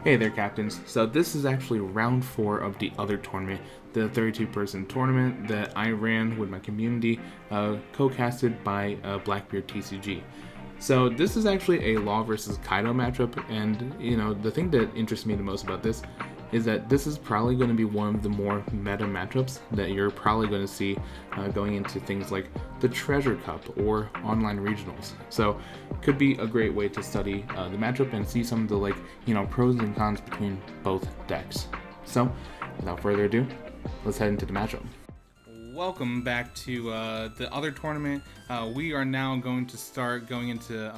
Hey there, captains. So this is actually round 4 of the other tournament, the 32-person tournament that I ran with my community, co-casted by Blackbeard TCG. So this is actually a Law versus Kaido matchup, and the thing that interests me the most about this is that this is probably going to be one of the more meta matchups that you're probably going to see going into things like the Treasure Cup or online regionals. So could be a great way to study the matchup and see some of the pros and cons between both decks. So without further ado, let's head into the matchup. Welcome back to the other tournament. We are now going to start going into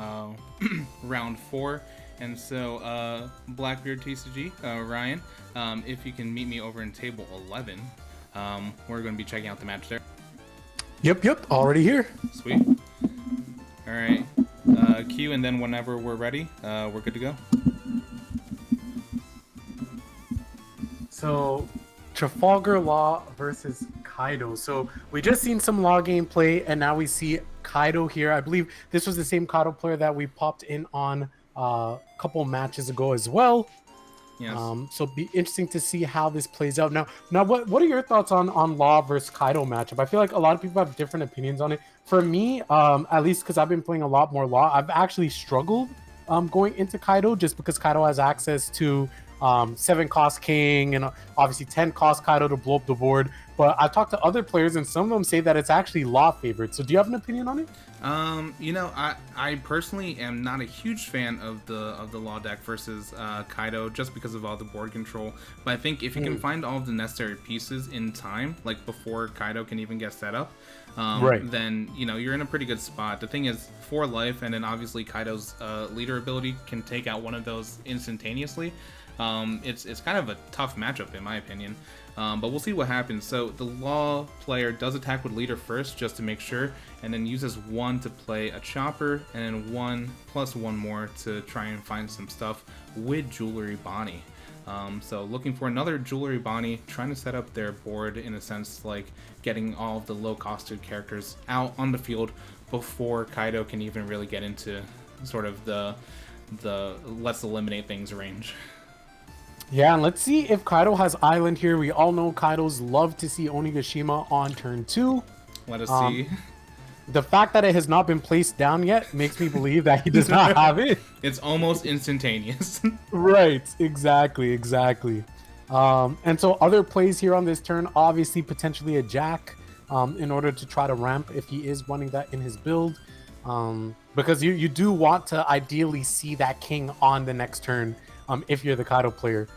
round 4. And so, Blackbeard TCG, Ryan, if you can meet me over in table 11, we're going to be checking out the match there. Yep, already here. Sweet. All right, Q, and then whenever we're ready, we're good to go. So, Trafalgar Law versus Kaido. So, we just seen some Law gameplay, and now we see Kaido here. I believe this was the same Kaido player that we popped in on a couple matches ago as well. Yes. So it'll be interesting to see how this plays out. Now, what are your thoughts on Law versus Kaido matchup? I feel like a lot of people have different opinions on it. For me, at least because I've been playing a lot more Law, I've actually struggled going into Kaido just because Kaido has access to 7 cost King and obviously 10 cost Kaido to blow up the board. But I've talked to other players and some of them say that it's actually Law favored. So do you have an opinion on it? I personally am not a huge fan of the Law deck versus Kaido just because of all the board control. But I think if you can find all of the necessary pieces in time, like before Kaido can even get set up, then you're in a pretty good spot. The thing is, 4 life, and then obviously Kaido's leader ability can take out one of those instantaneously. It's kind of a tough matchup in my opinion, but we'll see what happens. So the Law player does attack with leader first just to make sure, and then uses 1 to play a chopper, and then 1 plus 1 more to try and find some stuff with Jewelry Bonnie. So looking for another Jewelry Bonnie, trying to set up their board in a sense, like getting all of the low-costed characters out on the field before Kaido can even really get into sort of the let's eliminate things range. Yeah, and let's see if Kaido has Island here. We all know Kaido's love to see Onigashima on turn 2. Let us see. The fact that it has not been placed down yet makes me believe that he does not have it. It's almost instantaneous. Right, exactly. And so other plays here on this turn, obviously potentially a Jack in order to try to ramp if he is running that in his build. Because you do want to ideally see that King on the next turn if you're the Kaido player.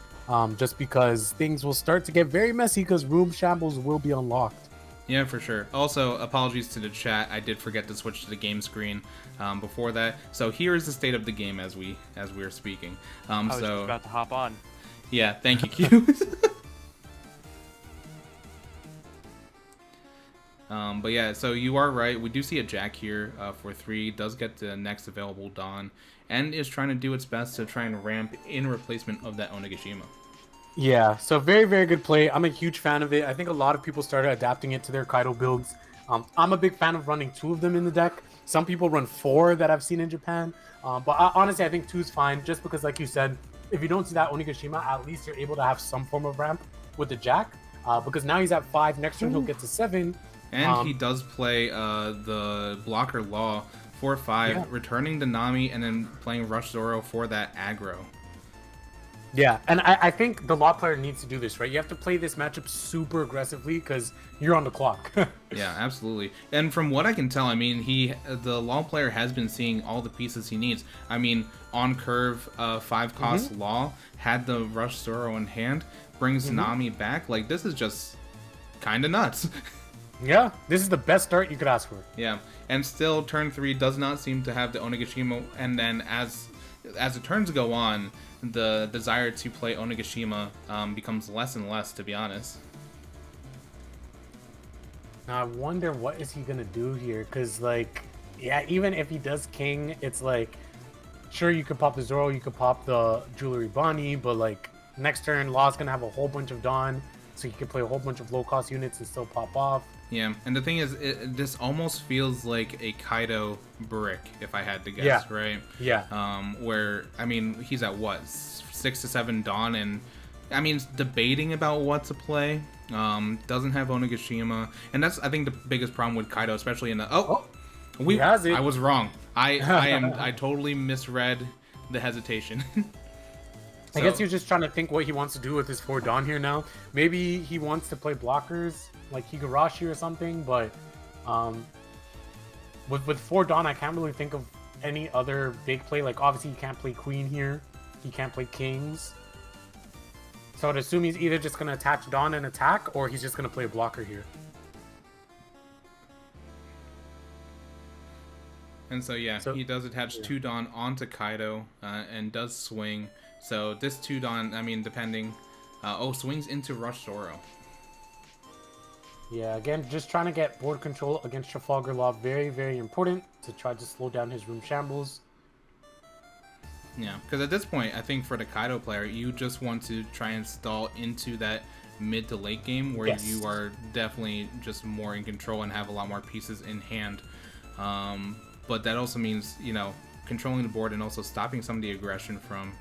Just because things will start to get very messy because Room Shambles will be unlocked. Yeah, for sure. Also, apologies to the chat. I did forget to switch to the game screen before that. So here is the state of the game as we are speaking. I was just about to hop on. Yeah, thank you, Q. But yeah, so you are right. We do see a Jack here for 3. Does get the next available Dawn, and is trying to do its best to try and ramp in replacement of that Onigashima. Yeah, so very, very good play. I'm a huge fan of it. I think a lot of people started adapting it to their Kaido builds. I'm a big fan of running 2 of them in the deck. Some people run 4 that I've seen in Japan. Honestly, I think 2 is fine just because, like you said, if you don't see that Onigashima, at least you're able to have some form of ramp with the Jack. Because now he's at 5. Next turn, he'll get to 7. And he does play the blocker Law for 5, yeah, returning the Nami, and then playing Rush Zoro for that aggro. Yeah, and I think the Law player needs to do this, right? You have to play this matchup super aggressively because you're on the clock. Yeah, absolutely. And from what I can tell, I mean, the Law player has been seeing all the pieces he needs. I mean, on curve, 5 cost Law, had the Rush Zoro in hand, brings Nami back. Like, this is just kind of nuts. Yeah, this is the best start you could ask for. Yeah, and still turn 3 does not seem to have the Onigashima, and then as the turns go on, the desire to play Onigashima becomes less and less, to be honest. Now I wonder what is he gonna do here, because like, yeah, even if he does King, it's like, sure, you could pop the Zoro, you could pop the Jewelry Bonnie, but like next turn Law's gonna have a whole bunch of Dawn. so you can play a whole bunch of low-cost units and still pop off. Yeah, and the thing is, this almost feels like a Kaido brick, if I had to guess, right? Yeah. Where, I mean, he's at what, 6 to 7 Dawn, and I mean, debating about what to play. Doesn't have Onigashima, and that's, I think, the biggest problem with Kaido, especially in the he has it. I was wrong. I totally misread the hesitation. I guess you're just trying to think what he wants to do with his 4 Dawn here now. Maybe he wants to play blockers like Higurashi or something, but with 4 Dawn, I can't really think of any other big play. Like, obviously, he can't play Queen here. He can't play Kings. So I'd assume he's either just going to attach Dawn and attack, or he's just going to play a blocker here. And so, yeah, he does attach 2 Dawn onto Kaido and does swing. So this 2 Dawn, I mean, depending... swings into Rush Zoro. Yeah, again, just trying to get board control against Trafalgar Law. Very, very important to try to slow down his room shambles. Yeah, because at this point, I think for the Kaido player, you just want to try and stall into that mid to late game where you are definitely just more in control and have a lot more pieces in hand. But that also means, you know, controlling the board and also stopping some of the aggression from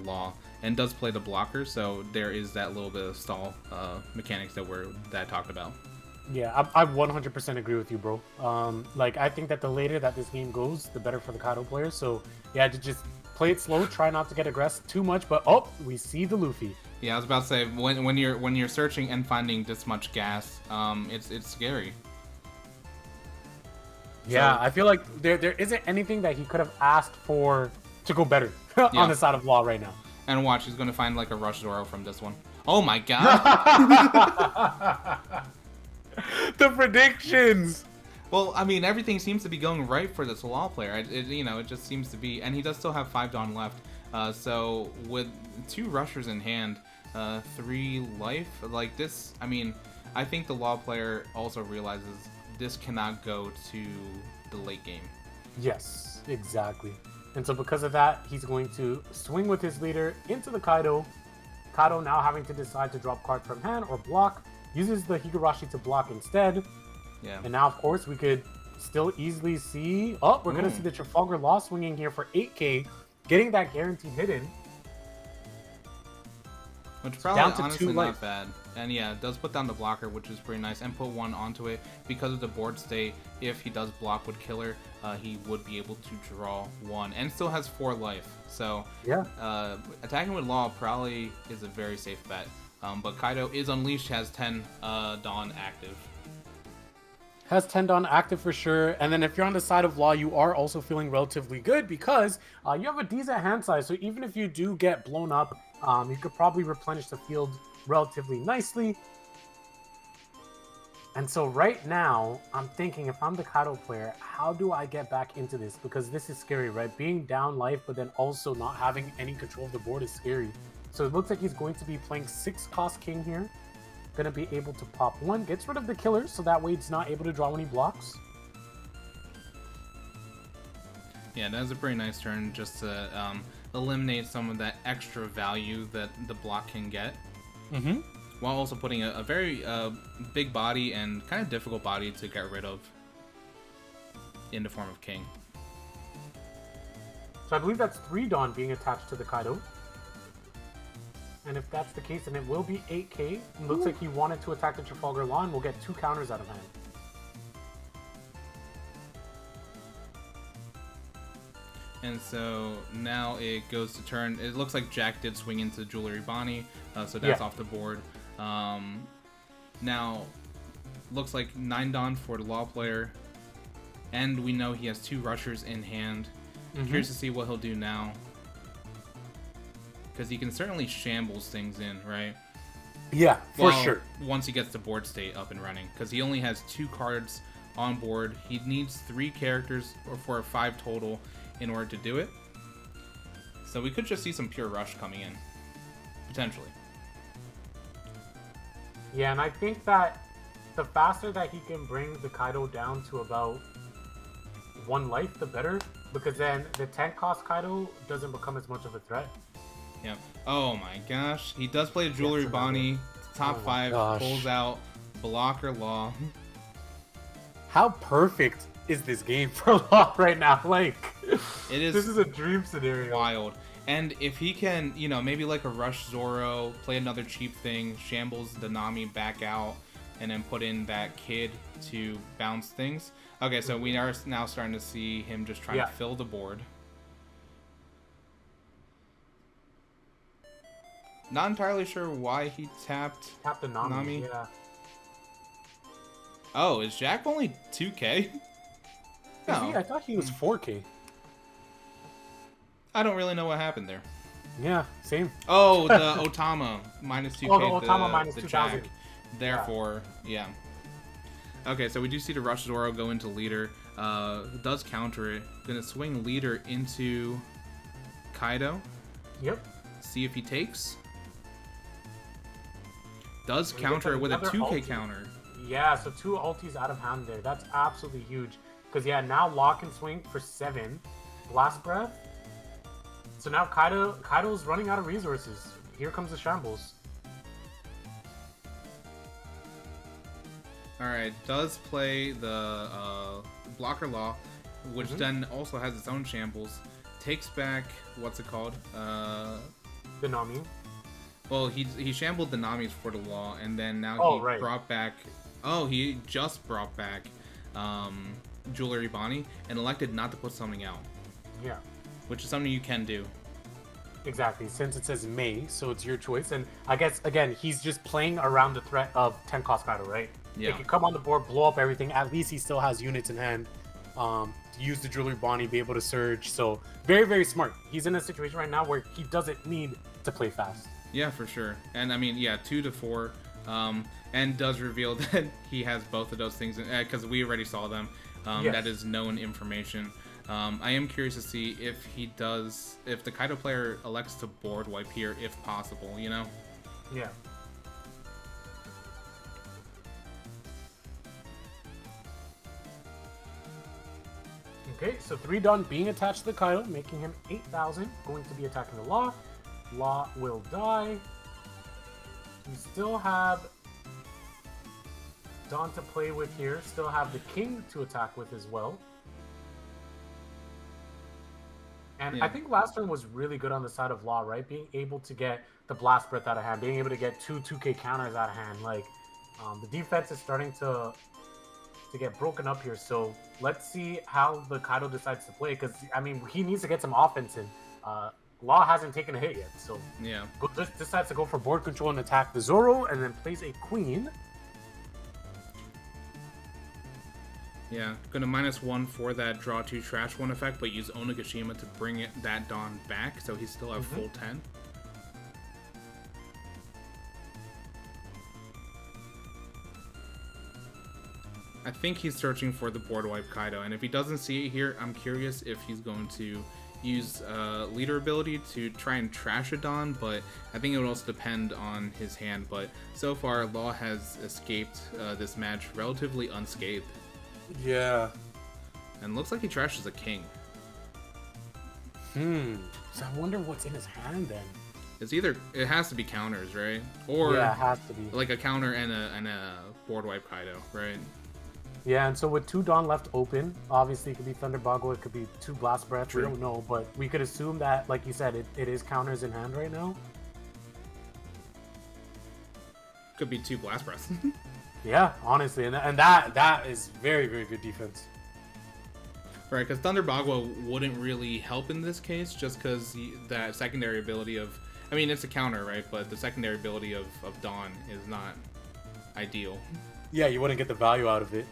Law, and does play the blocker, so there is that little bit of stall mechanics that I talked about. Yeah, I 100% agree with you, bro. Like, I think that the later that this game goes, the better for the Kaido player. So yeah, to just play it slow, try not to get aggressive too much. But we see the Luffy. Yeah, I was about to say, when you're searching and finding this much gas, it's scary. Yeah, so, I feel like there isn't anything that he could have asked for to go better on the side of Law right now. And watch, he's going to find like a Rush Zoro from this one. Oh my god! The predictions! Well, I mean, everything seems to be going right for this Law player. It just seems to be... And he does still have 5 Dawn left. So with 2 Rushers in hand, 3 life, like this... I mean, I think the Law player also realizes this cannot go to the late game. Yes, exactly. And so because of that, he's going to swing with his leader into the Kaido. Kaido now having to decide to drop cards from hand or block. Uses the Higurashi to block instead. Yeah. And now, of course, we could still easily see... Oh, we're going to see the Trafalgar Law swinging here for 8k. Getting that guaranteed hidden. Which probably down to honestly not bad. And yeah, it does put down the blocker, which is pretty nice, and put 1 onto it. Because of the board state, if he does block with Killer, he would be able to draw 1. And still has 4 life. So yeah, attacking with Law probably is a very safe bet. But Kaido is unleashed, has 10 Dawn active. Has 10 Dawn active for sure. And then if you're on the side of Law, you are also feeling relatively good because you have a decent hand size. So even if you do get blown up, you could probably replenish the field relatively nicely. And so right now, I'm thinking if I'm the Kaido player, how do I get back into this? Because this is scary, right? Being down life, but then also not having any control of the board is scary. So it looks like he's going to be playing 6 cost king here. Gonna be able to pop 1, gets rid of the killer, so that way it's not able to draw any blocks. Yeah, that was a pretty nice turn just to eliminate some of that extra value that the block can get. Mm-hmm. While also putting a very big body and kind of difficult body to get rid of in the form of king. So I believe that's 3 Dawn being attached to the Kaido. And if that's the case, then it will be 8k. It looks like he wanted to attack the Trafalgar Law, and we'll get 2 counters out of hand. And so now it goes to turn. It looks like Jack did swing into Jewelry Bonnie, so that's off the board. Now, looks like 9 Dawn for the Law player. And we know he has 2 Rushers in hand. Curious to see what he'll do now. Because he can certainly shambles things in, right? Yeah, for sure. Once he gets the board state up and running. Because he only has 2 cards on board. He needs 3 characters for 5 total in order to do it. So we could just see some pure rush coming in. Potentially. Yeah, and I think that the faster that he can bring the Kaido down to about 1 life, the better. Because then the 10 cost Kaido doesn't become as much of a threat. Yeah. Oh my gosh. He does play Jewelry Bonnie top 5 pulls out blocker Law. How perfect is this game for Law right now? Like, it is. This is a dream scenario. Wild. And if he can, you know, maybe like a Rush Zoro, play another cheap thing, Shambles the Nami back out, and then put in that kid to bounce things. Okay, so we are now starting to see him just trying to fill the board. Not entirely sure why he tapped the Nami. Yeah. Oh, is Jack only 2K? No. I thought he was 4K. I don't really know what happened there. Yeah, same. Oh, the Otama minus 2K. Oh, the Otama minus 2,000. Jack. Therefore, yeah. Okay, so we do see the Rush Zoro go into leader. Does counter it. Gonna swing leader into Kaido. Yep. See if he takes. Does counter it with a 2K ulti. Counter. Yeah, so 2 ultis out of hand there. That's absolutely huge. Because, yeah, now Law can swing for 7. Blast Breath. So now Kaido's running out of resources. Here comes the Shambles. Alright, does play the blocker Law, which then also has its own Shambles. Takes back, what's it called? The Nami. Well, he shambled the Namis for the Law, and then now he brought back... Oh, he just brought back Jewelry Bonnie and elected not to put something out. Yeah. Which is something you can do. Exactly, since it says May, so it's your choice. And I guess, again, he's just playing around the threat of 10 cost Kaido, right? Yeah. He can come on the board, blow up everything. At least he still has units in hand. Use the Jewelry Bonnie, be able to surge. So, very, very smart. He's in a situation right now where he doesn't need to play fast. Yeah, for sure. And, I mean, yeah, 2 to 4. And does reveal that he has both of those things, because we already saw them. Yes. That is known information. I am curious to see if if the Kaido player elects to board wipe here, if possible, you know? Yeah. Okay, so 3 done being attached to the Kaido, making him 8,000, going to be attacking the Law. Law will die. We still have Dawn to play with here, still have the King to attack with as well. And I think last turn was really good on the side of Law, right? Being able to get the Blast Breath out of hand, being able to get 2K counters out of hand. Like, the defense is starting to get broken up here. So let's see how the Kaido decides to play, because, I mean, he needs to get some offense in. Law hasn't taken a hit yet, so yeah. Decides to go for board control and attack the Zoro, and then plays a Queen. Yeah, gonna -1 for that draw 2 trash 1 effect, but use Onigashima to bring that Dawn back, so he still have full 10. I think he's searching for the board wipe Kaido, and if he doesn't see it here, I'm curious if he's going to use leader ability to try and trash a Dawn, but I think it would also depend on his hand. But so far, Law has escaped this match relatively unscathed. Yeah. And looks like he trashes a King. So I wonder what's in his hand then. It's either, it has to be counters, right? Or yeah, it has to be like a counter and a board wipe Kaido, right? Yeah, and so with 2 Dawn left open, obviously it could be Thunder Bago, it could be 2 Blast Breath, we don't know, but we could assume that, like you said, it is counters in hand right now. Could be 2 Blast Breaths. Yeah, honestly, and that is very, very good defense. Right, because Thunder Bagua wouldn't really help in this case, just because that secondary ability of... I mean, it's a counter, right? But the secondary ability of Dawn is not ideal. Yeah, you wouldn't get the value out of it.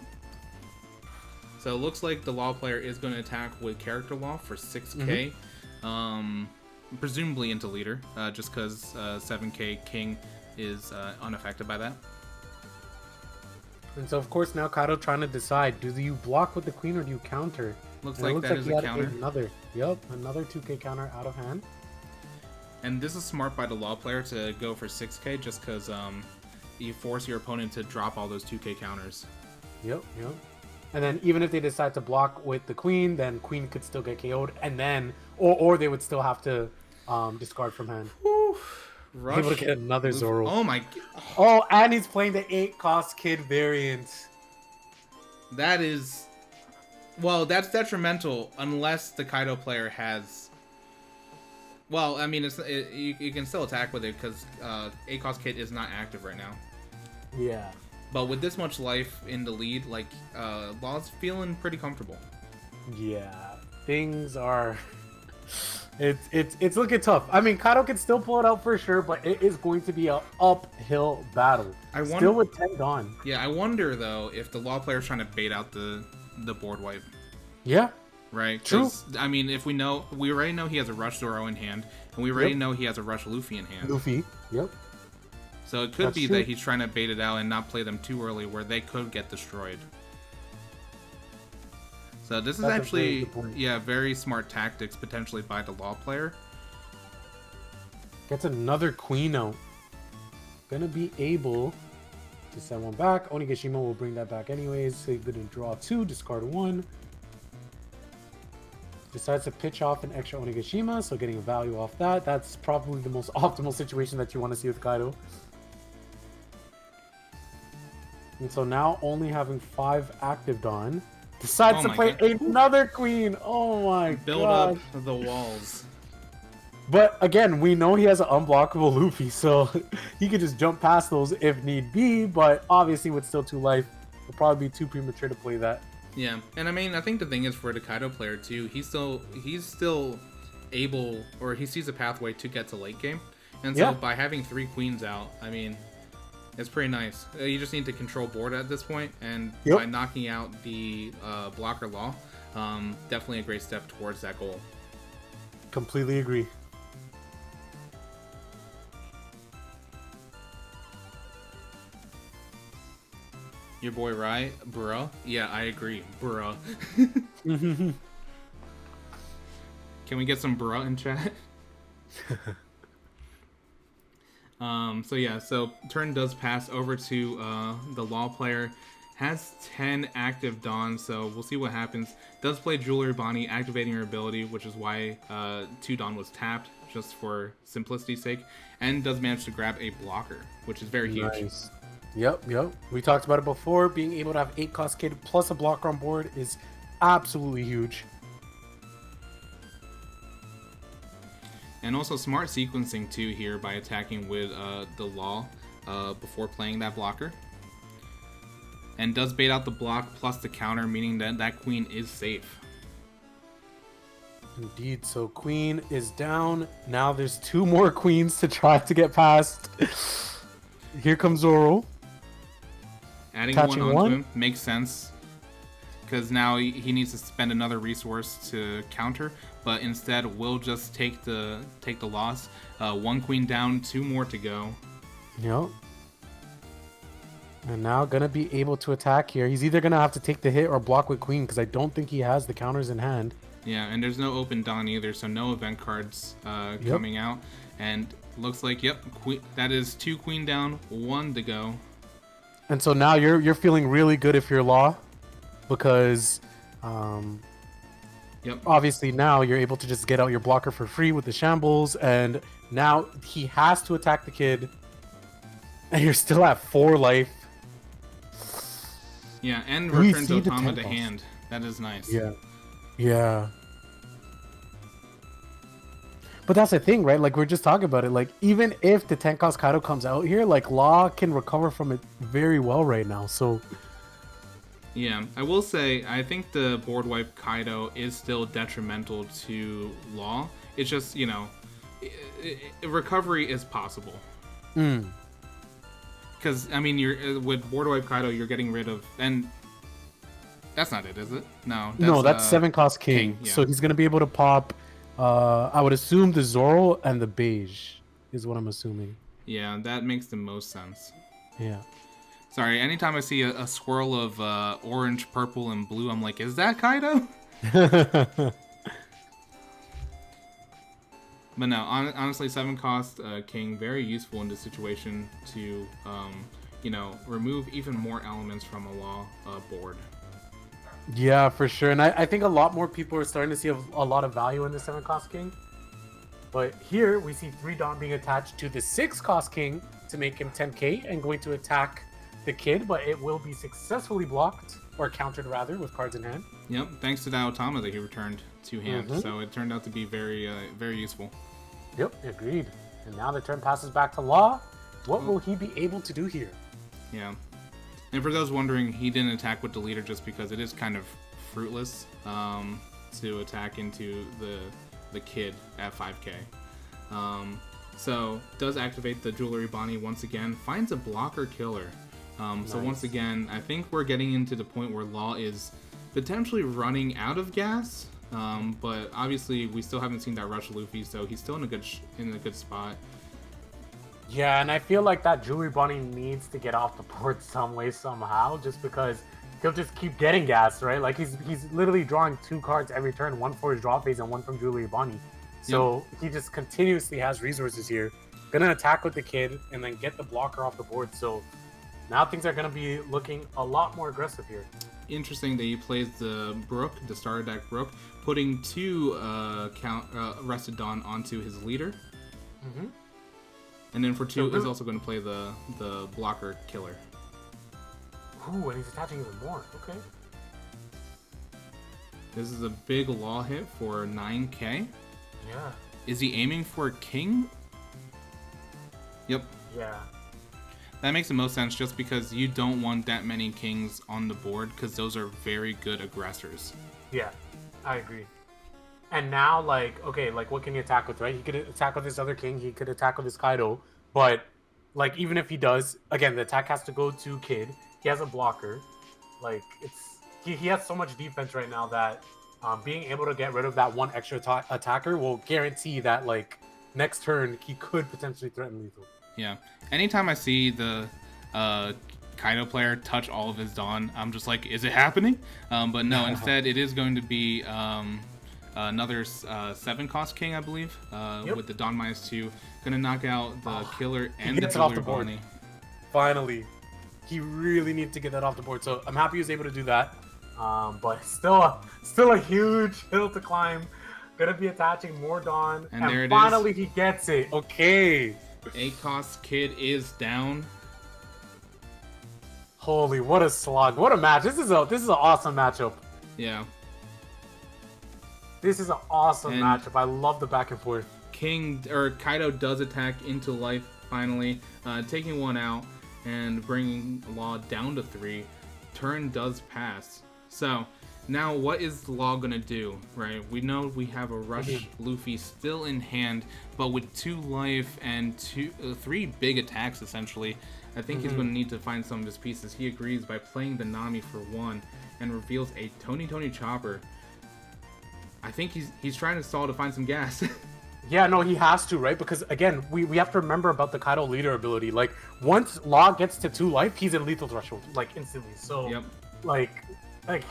So it looks like the Law player is going to attack with Character Law for 6k. Presumably into leader, just because 7k King is unaffected by that. And so, of course, now Kaido trying to decide, do you block with the Queen or do you counter? Looks like that is a counter. Another 2k counter out of hand. And this is smart by the Law player to go for 6k, just because you force your opponent to drop all those 2k counters. Yep. And then even if they decide to block with the Queen, then Queen could still get KO'd, and then or they would still have to discard from hand. Whew. Rush. Able to get another Zoro. Oh my. Oh, and he's playing the 8-cost kid variant. That is. Well, that's detrimental unless the Kaido player has. Well, I mean, you can still attack with it because 8-cost kid is not active right now. Yeah. But with this much life in the lead, like, Law's feeling pretty comfortable. Yeah, things are. It's looking tough. I mean, Kaido can still pull it out for sure, but it is going to be an uphill battle. Still with 10 gone. Yeah, I wonder though if the Law player's trying to bait out the board wipe. Yeah. Right. True. I mean, if we already know he has a Rush Zoro in hand, and we already know he has a Rush Luffy in hand. Luffy. Yep. So it could be that he's trying to bait it out and not play them too early, where they could get destroyed. So this is actually, very smart tactics potentially by the Law player. Gets another queen out. Gonna be able to send one back. Onigashima will bring that back anyways. So he's gonna draw 2, discard 1. Decides to pitch off an extra Onigashima, so getting a value off that. That's probably the most optimal situation that you want to see with Kaido. And so now only having 5 active Dawn. Decides to play another queen. Oh my god. Build up the walls. But again, we know he has an unblockable Luffy, so he could just jump past those if need be. But obviously, with still 2 life, it'll probably be too premature to play that. Yeah, and I mean, I think the thing is for the Kaido player too, he's still able, or he sees a pathway to get to late game. And so by having 3 queens out, I mean, it's pretty nice. You just need to control board at this point, and by knocking out the blocker Law, definitely a great step towards that goal. Completely agree. Your boy Rai, bruh. Yeah, I agree, bruh. Can we get some bruh in chat? So turn does pass over to the Law player. Has 10 active Dawn, so we'll see what happens. Does play Jewelry Bonnie, activating her ability, which is why 2 Dawn was tapped, just for simplicity's sake. And does manage to grab a blocker, which is very huge. Nice. Yep. We talked about it before. Being able to have 8-cost kid plus a blocker on board is absolutely huge. And also smart sequencing too here by attacking with the Law before playing that blocker. And does bait out the block plus the counter, meaning that that queen is safe. Indeed, so queen is down. Now there's 2 more queens to try to get past. Here comes Zoro. Adding one onto him makes sense. Because now he needs to spend another resource to counter, but instead we'll just take the loss. 1 queen down, 2 more to go. Yep. And now gonna be able to attack here. He's either gonna have to take the hit or block with queen, because I don't think he has the counters in hand. Yeah, and there's no open Dawn either, so no event cards coming out. And looks like that is 2 queen down, 1 to go. And so now you're feeling really good if you're Law, because obviously now you're able to just get out your blocker for free with the Shambles, and now he has to attack the kid, and you're still at 4 life. Yeah, and returns Otama to hand. That is nice. Yeah. But that's the thing, right? Like, we're just talking about it. Like, even if the 10-cost Kaido comes out here, like, Law can recover from it very well right now. So, yeah, I will say, I think the board wipe Kaido is still detrimental to Law. It's just, recovery is possible. Because, I mean, with board wipe Kaido, you're getting rid of... And that's not it, is it? No, that's 7-cost King. Yeah. So he's going to be able to pop... I would assume the Zoro and the beige is what I'm assuming. Yeah, that makes the most sense. Yeah. Sorry, anytime I see a swirl of orange, purple, and blue, I'm like, is that Kaido? But no, honestly, 7-cost King, very useful in this situation to, remove even more elements from a Law board. Yeah, for sure. And I think a lot more people are starting to see a lot of value in the 7-cost King. But here we see 3 Dawn being attached to the 6-cost king to make him 10k and going to attack the kid, but it will be successfully blocked, or countered rather, with cards in hand. Yep, thanks to that Otama that he returned to hand. So it turned out to be very, very useful. Yep, agreed. And now the turn passes back to Law. What will he be able to do here? Yeah. And for those wondering, he didn't attack with the leader just because it is kind of fruitless to attack into the kid at 5k. So does activate the Jewelry Bonnie once again, finds a blocker killer. So once again, I think we're getting into the point where Law is potentially running out of gas, but obviously we still haven't seen that rush Luffy, so he's still in a good spot. Yeah, and I feel like that Jewelry Bonnie needs to get off the board some way, somehow, just because he'll just keep getting gas, right? Like he's literally drawing 2 cards every turn, one for his draw phase and one from Jewelry Bonnie. So he just continuously has resources here. Gonna attack with the kid and then get the blocker off the board. So now things are going to be looking a lot more aggressive here. Interesting that he plays the Brook, the starter deck Brook, putting 2 Rested Dawn onto his leader. And then for 2 is also going to play the blocker killer. Ooh, and he's attaching even more. Okay. This is a big Law hit for 9k. Yeah. Is he aiming for a king? Yep. Yeah. That makes the most sense just because you don't want that many kings on the board because those are very good aggressors. Yeah, I agree. And now, like, okay, like, what can he attack with, right? He could attack with his other king. He could attack with his Kaido. But, like, even if he does, again, the attack has to go to Kid. He has a blocker. Like, he has so much defense right now that being able to get rid of that one extra attacker will guarantee that, like, next turn, he could potentially threaten lethal. Yeah. Anytime I see the Kaido player touch all of his Dawn, I'm just like, is it happening? But no, instead it is going to be another 7-cost king, I believe, with the Dawn -2. Gonna knock out the killer and the Jewelry Bonnie. Finally. He really needs to get that off the board. So I'm happy he was able to do that. But still a huge hill to climb. Gonna be attaching more Dawn. And there it finally is. He gets it. Okay. 8-cost kid is down. Holy, what a slog. What a match. This is an awesome matchup. Yeah. This is an awesome matchup. I love the back and forth. Kaido does attack into life finally, taking one out and bringing Law down to 3. Turn does pass. So now what is Law gonna do, right? We know we have a rush Luffy still in hand, but with 2 life and 3 big attacks essentially, I think he's gonna need to find some of his pieces. He agrees by playing the Nami for 1 and reveals a Tony Chopper. I think he's trying to stall to find some gas. Yeah, no, he has to, right? Because again, we have to remember about the Kaido leader ability. Like once Law gets to 2 life, he's in lethal threshold, like instantly. So like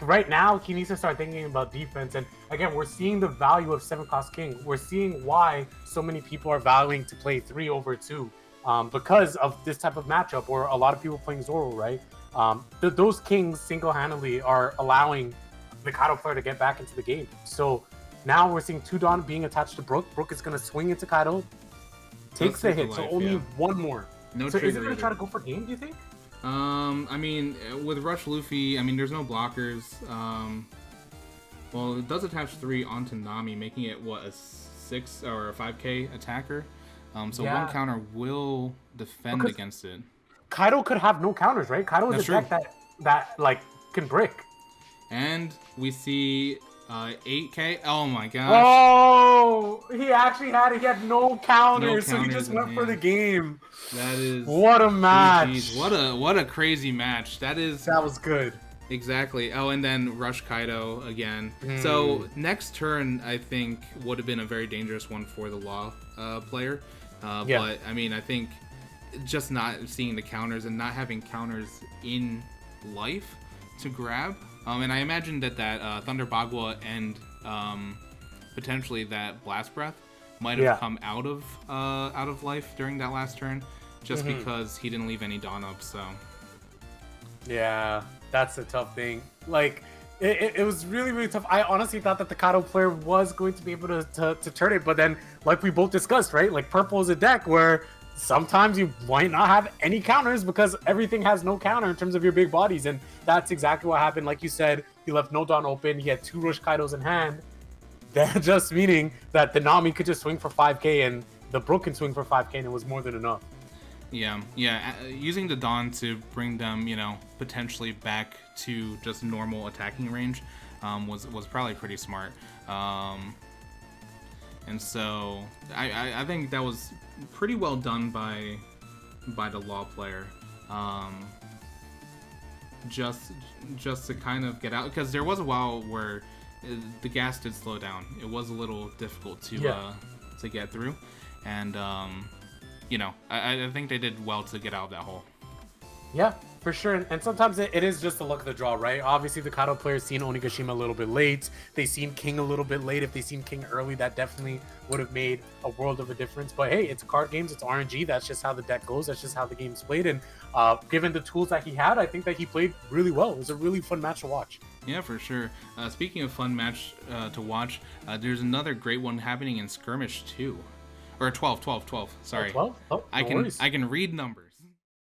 right now, he needs to start thinking about defense. And again, we're seeing the value of 7-cost king. We're seeing why so many people are valuing to play 3 over 2 because of this type of matchup, or a lot of people playing Zoro, right? Those kings single-handedly are allowing the Kaido player to get back into the game. So now we're seeing 2 Dawn being attached to Brook. Brook is going to swing into Kaido, takes the hit, so only 1 more. No so is it trigger going to try to go for game, do you think? I mean, with Rush Luffy, I mean, there's no blockers. Well, it does attach 3 onto Nami, making it, what, a 6 or a 5k attacker? So 1 counter will defend against it. Kaido could have no counters, right? Kaido is a deck that like, can brick. And we see 8k. Oh my gosh. Oh, he actually had no counters, so he just went for the game. That is what a match. Geez. What a crazy match. That was good. Exactly. Oh, and then Rush Kaido again. So next turn, I think, would have been a very dangerous one for the Law player. But I mean, I think just not seeing the counters and not having counters in life to grab. And I imagine that Thunder Bagua and potentially that Blast Breath might have come out of life during that last turn, just because he didn't leave any Dawn up. So yeah, that's the tough thing. Like It was really, really tough. I honestly thought that the Kaido player was going to be able to turn it, but then, like we both discussed, right? Like, purple is a deck where sometimes you might not have any counters because everything has no counter in terms of your big bodies, and that's exactly what happened. Like you said, he left no Dawn open. He had 2 Rush Kaidos in hand. That just meaning that the Nami could just swing for 5k and the Brook can swing for 5k, and it was more than enough. Yeah. Using the Dawn to bring them, potentially back to just normal attacking range was probably pretty smart. And so I think that was pretty well done by the Law player. Just to kind of get out, because there was a while where the gas did slow down. It was a little difficult to get through, and I think they did well to get out of that hole. Yeah, for sure. And sometimes it is just the luck of the draw, right? Obviously, the Kaido players seen Onigashima a little bit late. They seen King a little bit late. If they seen King early, that definitely would have made a world of a difference. But hey, it's card games. It's RNG. That's just how the deck goes. That's just how the game's played. And given the tools that he had, I think that he played really well. It was a really fun match to watch. Yeah, for sure. Speaking of fun match to watch, there's another great one happening in Skirmish 2. Or 12. Sorry. 12? Oh, no worries. I can read numbers.